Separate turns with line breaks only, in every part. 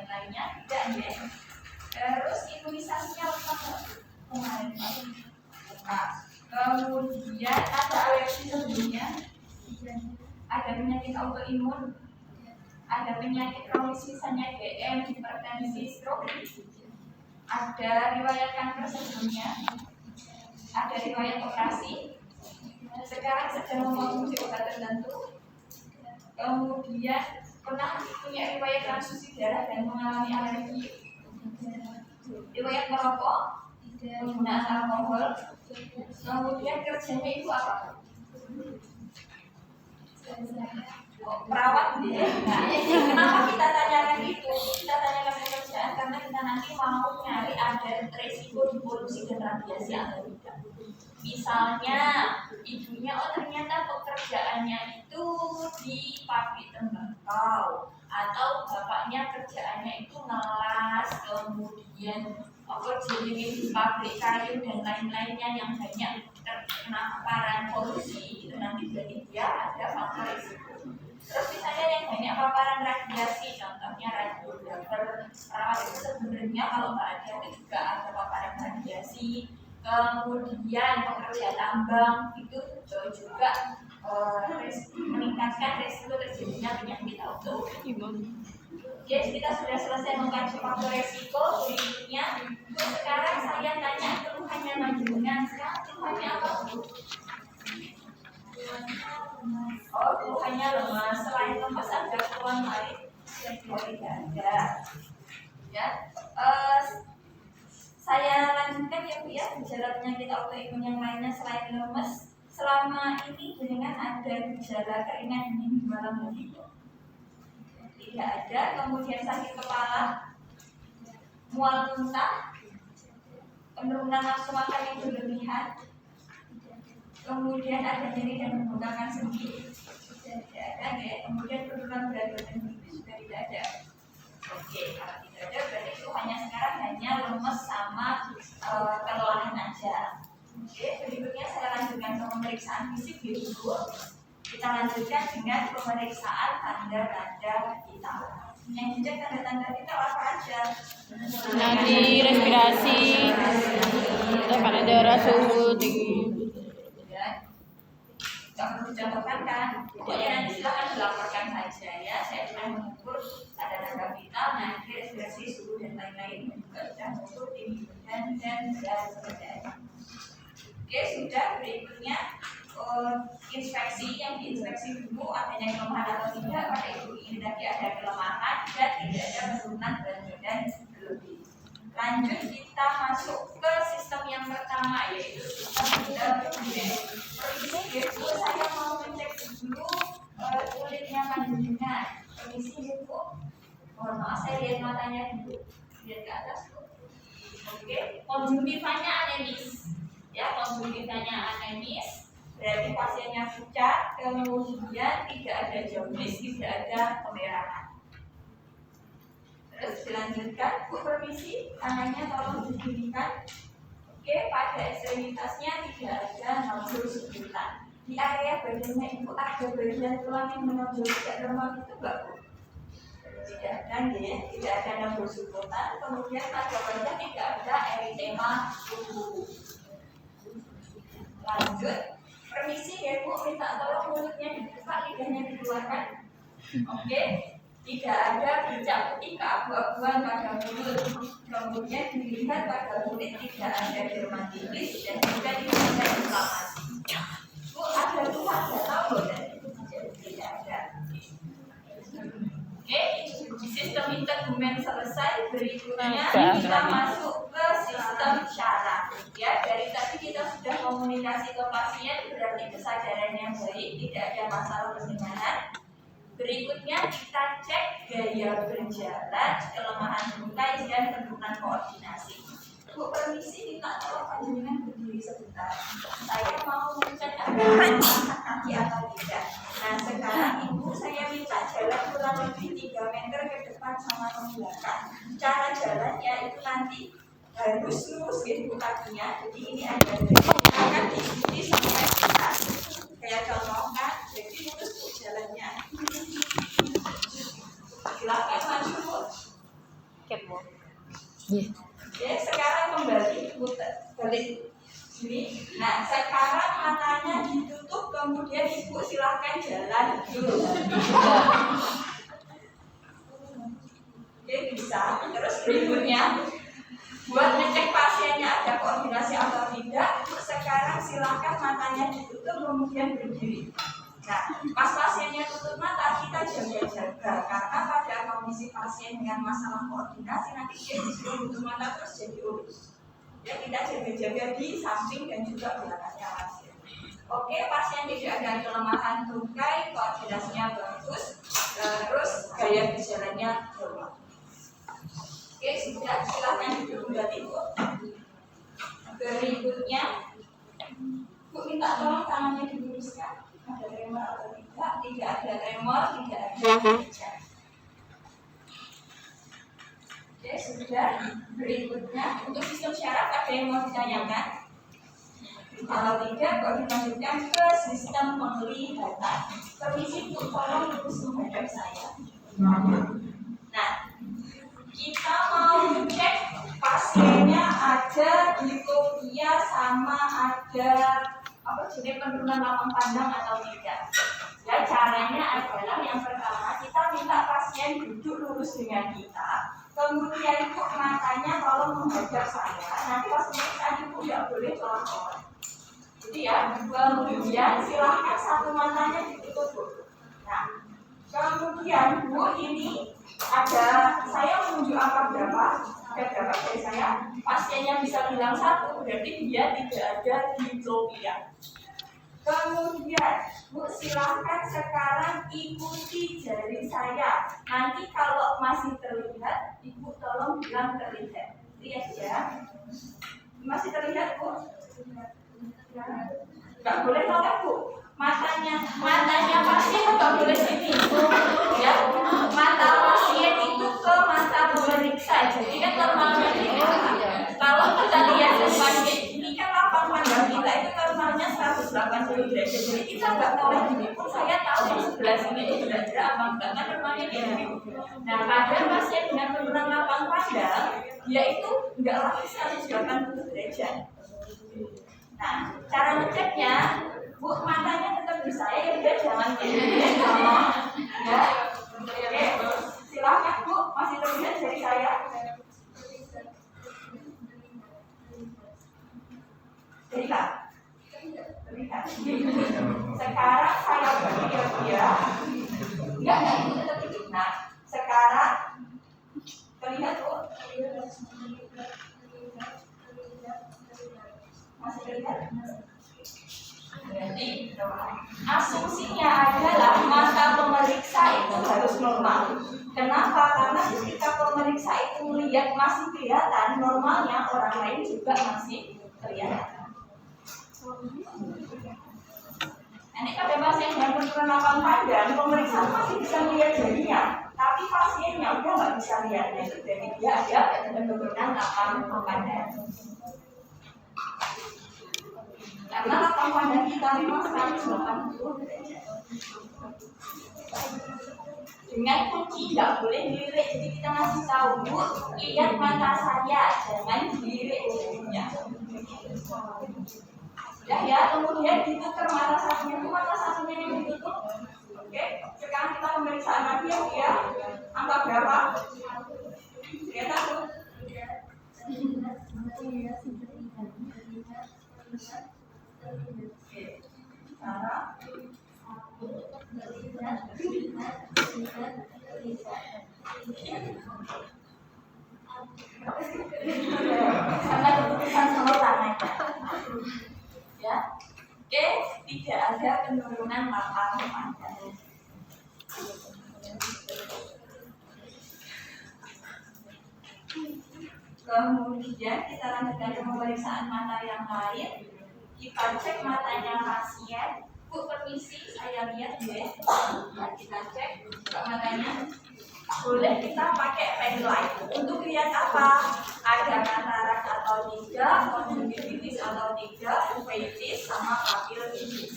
lain-lainnya tidak ya. Terus imunisasinya lengkap kemarin lengkap. Kemudian ada alergi sebelumnya, ada penyakit autoimun, ada penyakit kronis misalnya DM, hipertensi, stroke, ada riwayat kanker sebelumnya, ada riwayat operasi, sekarang sedang mengkonsumsi obat tertentu, kemudian pernah punya riwayat transfusi darah dan mengalami alergi, riwayat merokok, penggunaan alkohol, kemudian kerjanya itu apa? Perawat ya. Nah, kenapa kita tanyakan itu? Kita tanyakan pekerjaan karena kita nanti mau nyari ada resiko di polusi dan radiasi atau tidak. Misalnya ibunya ternyata pekerjaannya itu di pabrik tembakau, atau bapaknya kerjaannya itu ngelas, kemudian jadi di pabrik kayu dan lain-lainnya yang banyak terkena paparan polusi, itu nanti berarti dia ada faktor risiko. Terus misalnya yang banyak paparan radiasi, contohnya radiografer, perawat itu sebenarnya kalau nggak ada itu juga ada paparan radiasi. Kemudian pekerja tambang itu juga meningkatkan resiko terjadinya penyakit autoimun. Jadi kita sudah selesai mengkaji faktor resiko. Berikutnya, sekarang saya tanya keluhannya Majungan. Sekarang keluhannya apa? Oh, keluhannya lemas. Selain lemas ada keluhan lain? Oh, tidak ada. Ya, saya lanjutkan ya Bu ya, gejala penyakit autoimun yang lainnya selain lemas. Selama ini dengan ada gejala keringat dingin di malam hari? Tidak ada. Kemudian sakit kepala, mual muntah, penurunan nafsu makan yang berlebihan, kemudian ada nyeri dan membengkakkan sendi, tidak ada ya. Kemudian penurunan berat badan juga tidak ada. Oke, kalau tidak ada berarti itu sekarang hanya lemes sama kelelahan aja. Oke, berikutnya saya lanjutkan ke pemeriksaan fisik dulu. Kita lanjutkan dengan pemeriksaan tanda-tanda vital. Yang dicek tanda-tanda vital apa aja?
Nadi, respirasi, tekanan darah, suhu tinggi.
Ya, nggak perlu dicontohkan kan? Pokoknya nanti silakan dilaporkan saja ya. Saya sudah mengukur tanda-tanda vital, nadi, respirasi, suhu dan lain-lain. Juga sudah mengukur tinggi badan dan berat badan. Oke, sudah. Berikutnya inspeksi. Yang diinspeksi dulu adanya kelemahan atau tidak. Pada ibu ini tadi ada kelemahan dan tidak ada penurunan berat badan berlebih. Lanjut kita masuk ke sistem yang pertama, yaitu sistem endokrin. Permisi Bu, saya mau ngecek dulu kulitnya kandungan. Permisi Bu, mohon maaf saya lihat matanya dulu, lihat ke atas Bu. Oke, konjungtivanya anemis. Ya, konjungtivanya anemis, berarti pasiennya pucat, kemudian tidak ada jaundice, tidak ada kemerahan. Terus dilanjutkan, Bu permisi, tangannya tolong didirikan. Oke, pada ekstremitasnya tidak ada nodul sebutan. Di area badannya itu ada bagian tulang yang menonjol tidak normal itu enggak Bu? Tidak ada ya, tidak ada nodul sebutan. Kemudian pada wajah tidak ada eritema tubuh. Lanjut, permisi ya Bu, minta tolong mulutnya dibuka, lidahnya dikeluarkan. Oke, tidak ada bercak putih keabu-abuan pada mulut. Kemudian dilihat pada kulit tidak ada dermatitis dan juga tidak ada inflamasi. Bu, ada luka, ada tahu dan itu tidak ada. Oke, sistem integumen selesai. Berikutnya kita masuk ke sistem syaraf. Ya, dari tadi kita sudah komunikasi ke pasien, berarti kesadarannya baik, tidak ada masalah pendengaran. Berikutnya kita cek gaya berjalan, kelemahan bungkai dan penurunan koordinasi. Bu permisi, minta tolong panjenengan berdiri sebentar. Saya mau mencek angkat kaki atau tidak. Nah sekarang Ibu saya minta jalan kurang lebih 3 meter ke depan sama ke belakang. Cara jalannya itu nanti harus lurus gitu kakinya. Jadi ini ada akan diikuti sampai atas. Kayak contohkan, jadi lurus jalannya. Silakan maju.
Bu.
Oke, sekarang kembali putar balik sini. Nah, sekarang matanya ditutup, kemudian ibu silahkan jalan dulu. Oke, bisa. Terus berikutnya, buat ngecek pasiennya ada koordinasi atau tidak, sekarang silahkan matanya ditutup, kemudian berdiri. Nah, pas pasiennya tutup mata, kita jaga-jaga karena pada kondisi pasien dengan masalah koordinasi nanti dia disuruh tutup mata terus jadi urus. Ya, kita jaga-jaga di samping dan juga belakangnya pasien. Oke, pasien tidak ada kelemahan tungkai, koordinasinya bagus, terus gaya gejalanya normal. Oke, sudah, silahkan duduk kembali, Bu. Berikutnya, Bu minta tolong tangannya diluruskan. Ada tremor atau tidak? Tidak ada tremor, tidak ada gejala. Oke, sudah. Berikutnya, untuk sistem syaraf ada yang mau ditanyakan? Kalau tidak, kok dilanjutkan ke sistem penglihatan. Permisi Bu, tolong lurus menghadap saya. Nah, kita mau cek pasiennya ada diplopia sama ada jenis penurunan lapang pandang atau tidak. Ya, caranya adalah yang pertama kita minta pasien duduk lurus dengan kita. Kemudian ibu matanya tolong menghadap saya. Nanti pas pemeriksaan ibu tidak boleh colok-colok. Jadi ya, kemudian silahkan satu matanya ditutup, Bu. Nah, kemudian Bu ini ada, saya menunjuk angka berapa? Berapa dari saya? Pasiennya bisa bilang 1, berarti dia tidak ada diplopia. Kemudian, Bu silahkan sekarang ikuti jari saya. Nanti kalau masih terlihat, Ibu tolong bilang terlihat. Lihat ya. Masih terlihat, Bu? Nggak boleh nolak, Bu. Matanya pasien nggak boleh sini, ya. Mata pasien itu ke mata pemeriksa. Jadi kan normalnya ini. Kalau kita lihat pasien ini kan lapang pandang kita itu normalnya 180 derajat. Jadi kita nggak boleh gini pun saya tahu yang sebelah sini itu derajat apa enggak kan normalnya gini. Nah, pada pasien dengan penurunan lapang pandang, dia itu nggak lagi 180 derajat. Nah, cara ngeceknya, Bu, matanya tetap di saya, ya udah jangan gini, ya. Oke, silakan Bu, masih terlihat dari saya. Terlihat. Sekarang saya bagi dia. Enggak, itu tetap hidup. Nah, sekarang terlihat, Bu. Masih terlihat? Berarti asumsinya adalah mata pemeriksa itu harus normal. Kenapa? Karena ketika pemeriksa itu melihat masih kelihatan, normalnya orang lain juga masih kelihatan. Ini pada pasien yang penurunan lapang pandang, pemeriksa masih bisa melihat jarinya, tapi pasiennya udah nggak bisa lihatnya. Itu jadi dia ada penurunan lapang pandang. Karena lapang pandang kita memang 180 derajat. Dengan kunci nggak boleh dilirik, jadi kita masih tahu, Bu, lihat mata saya, jangan dilirik jarinya. Ya, kemudian ditukar mata satunya, itu mata satunya yang ditutup. Oke, sekarang kita pemeriksaan lagi ya, angka berapa? Lihat aku. Karena keputusan sama tangannya. Ya, oke, tidak ada penurunan lapang pandang. Kemudian kita lanjutkan ke pemeriksaan mata yang lain. Kita cek matanya pasien. Bu, permisi, saya lihat ya. Nah, kita cek matanya. Boleh kita pakai red light untuk lihat apa? Ada katarak atau tidak, konjungtivitis atau tidak, uveitis sama papilitis.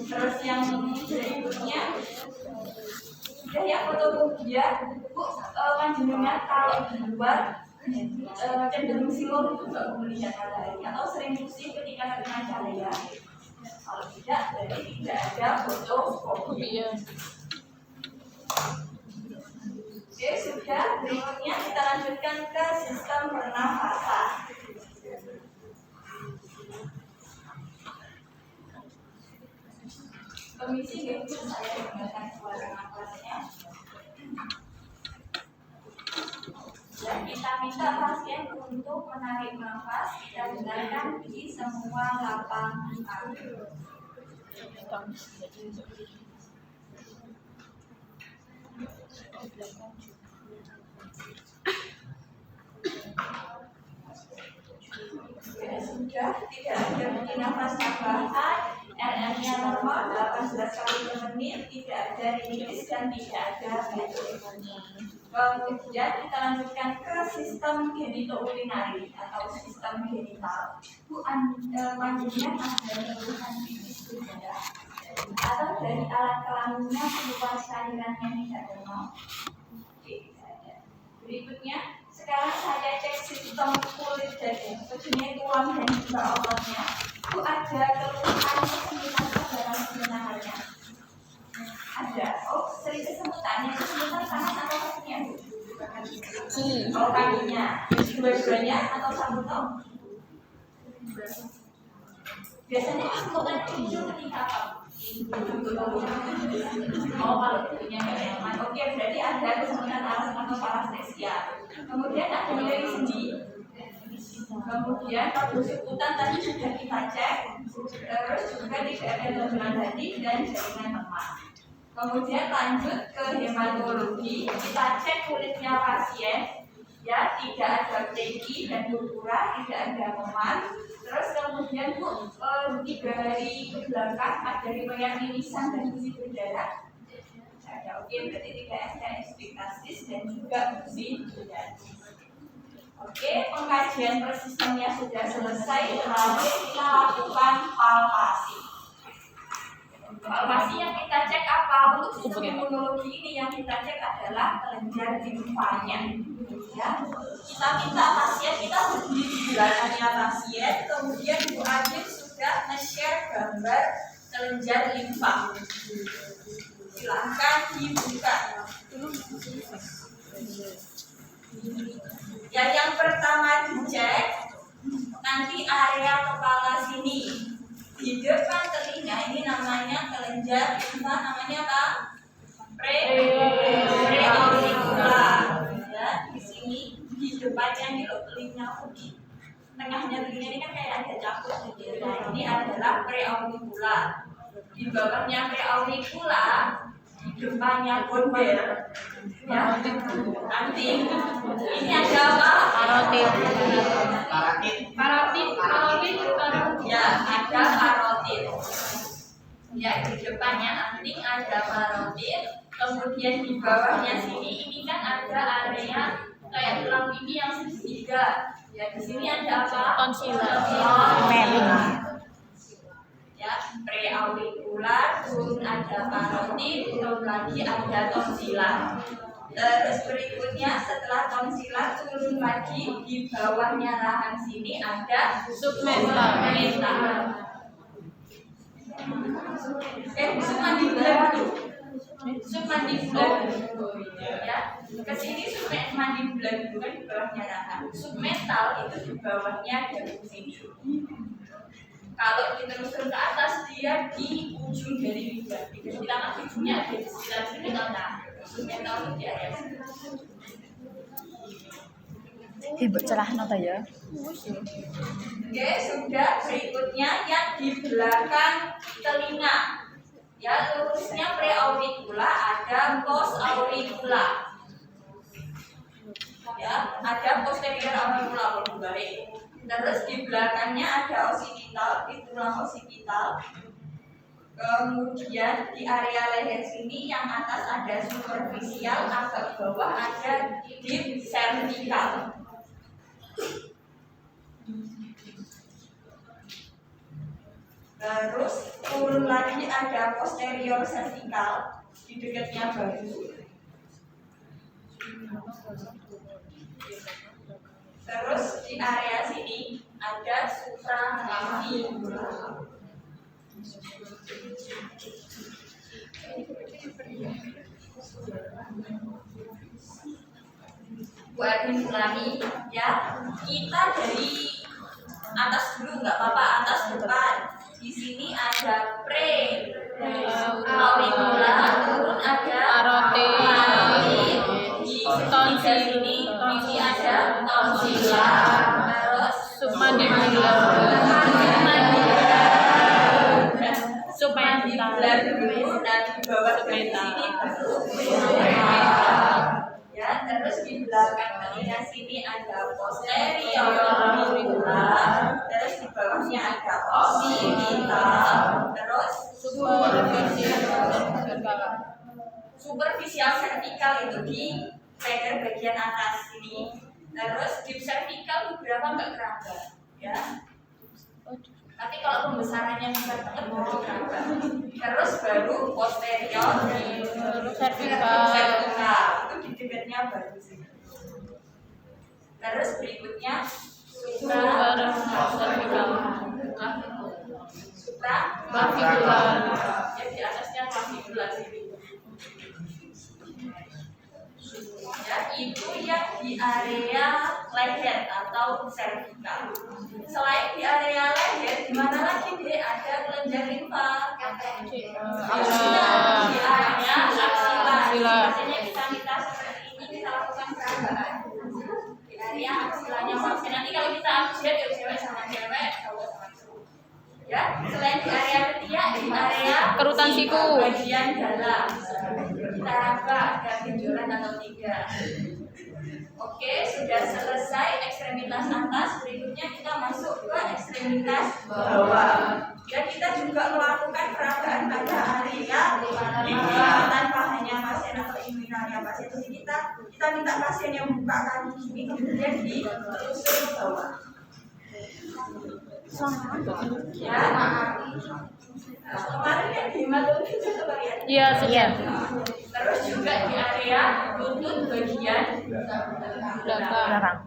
Terus yang berikutnya Sudah ya fotofobia, Bu, panjenengan kalau di luar cenderung silau itu nggak mau melihat matahari atau sering pusing ketika terkena cahaya. Kalau tidak, berarti tidak ada fotofobia. Oke, sudah. Berikutnya kita lanjutkan ke sistem pernafasan. Permisi, Bu, saya dengarkan suara nafasnya. Dan kita minta pasien untuk menarik nafas. Kita dengarkan di semua lapang kaki. Sudah, tidak ada bukti nafas tambahan, RR-nya normal 18 kali per menit, tidak ada rinitis dan tidak ada hypotonia. Kemudian kita lanjutkan ke sistem genitourinary atau sistem genital. Bu, panjenengan ada keluhan pipis berdarah atau dari alat kelaminnya keluar cairan yang tidak normal? Oke, tidak ada. Berikutnya, sekarang saya cek sistem kulit dada, bajunya tulang dan juga ototnya. Bu, ada keluhan kesemutan pada sebenarnya? Ada. Oh, sering kesemutan. Yang kesemutan tangan atau kakinya, Bu? Kaki. Oh, kakinya. Dua-duanya atau satu toh? Biasanya kesemutan muncul ketika apa? Oh, kalau tentunya nggak nyaman. Oke, berarti ada kesemutan alasan atau parestesia. Kemudian ada nyeri sendi. Kemudian kebusukan tadi sudah kita cek. Terus juga tidak ada benjolan hati dan jaringan lemak. Kemudian lanjut ke hematologi. Kita cek kulitnya pasien. Ya, tidak ada pleki dan purpura, tidak ada memar. Terus kemudian Bu, 3 hari ke belakang ada riwayat mimisan dan gusi berdarah. Ada. Oke, berarti tidak ada ekspektasis dan juga gusi berdarah. Oke, pengkajian persistemnya sudah selesai. Terakhir kita lakukan palpasi. Palpasi yang kita cek apa? Untuk sistem imunologi ini yang kita cek adalah kelenjar limfanya. Ya, kita minta pasien, kita berdiri di belakangnya pasien, kemudian Bu Adit sudah nge-share gambar kelenjar limfa. Silahkan dibuka. Ya, yang pertama dicek nanti area kepala sini. Di depan telinga ini namanya kelenjar limfa, namanya apa? Preauricula. Ya, di sini di depannya ini loh telinga di tengahnya telinga ini kan kayak ada caput gitu. Nah, ini adalah preauricula. Di bawahnya preauricula, di depannya gondel. Ya, nanti ini ada apa? Parotid. Ya, ada parotid. Ya, di depannya nanti ada parotid. Kemudian di bawahnya sini ini kan ada area kayak tulang pipi yang segitiga. Ya, di sini ada apa?
Tonsila.
Ya, preauricula, turun ada parotid, turun lagi ada tonsila. Terus berikutnya setelah tonsila turun lagi di bawahnya rahang sini ada submental. Submandibular dulu. Submandibular ya, ke sini submandibular dulu kan di bawahnya rahang. Submental itu di bawahnya dagu sini. Kalau diteruskan ke atas dia di ujung dari lidah. Kita kan ujungnya ada di sekitar sini kan. Nah, submental itu di area sini.
Ibu cerahno ta ya.
Oke, sudah. Berikutnya yang di belakang telinga. Ya, lurusnya preauricula, ada posauricula. Ya, ada posterior auricula berbalik. Terus di belakangnya ada occipital, di tulang occipital. Kemudian di area leher sini yang atas ada superficial, agak bawah ada deep cervical. Terus turun lagi ada posterior cervical di dekatnya bahu. Terus di area sini ada supraklavicular. Buat ulangi ya, kita dari atas dulu nggak apa-apa, atas depan. Di sini ada pre-auricular, turun ada parotid. Di segitiga sini ada tonsillar, terus
Submandibular
submandibular dulu, dan di bawah dari sini baru ya. Terus di belakang telinga sini ada posterior auricular, terus di bawahnya ada occipital, terus superficial cervical itu di leher bagian atas sini. Terus di cervical beberapa nggak keraba ya. Tapi kalau pembesarannya besar banget baru keraba. Terus baru posterior cervical itu di dekatnya baru sini. Terus berikutnya supraklavicular. Ya, di atasnya clavicular sini. Ya, itu yang di area leher atau cervical. Selain di area leher, di mana lagi deh ada kelenjar limfa? Di area aksila. Biasanya kita minta seperti ini, kita lakukan perabaan di area aksilanya pasien. Nanti kalau kita ambil ya cewek sama cewek, cowok sama cowok. Ya, selain di area ketiak, di area
kerutan siku,
bagian dalam. Kita raba ada benjolan atau tidak. Oke, sudah selesai ekstremitas atas. Berikutnya kita masuk ke ekstremitas bawah. Ya, kita juga melakukan perabaan pada area lingkaran pahanya pasien atau inguinalnya pasien. Jadi kita minta pasien yang buka kaki ini kemudian ditelusur ke bawah. Ya, kemarin yang di hematologi itu kalian.
Iya, sudah.
Terus juga di area lutut bagian belakang.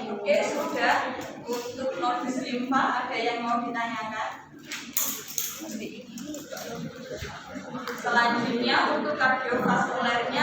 Oke, sudah. Untuk nodus limfa ada yang mau ditanyakan? Selanjutnya untuk kardiovaskulernya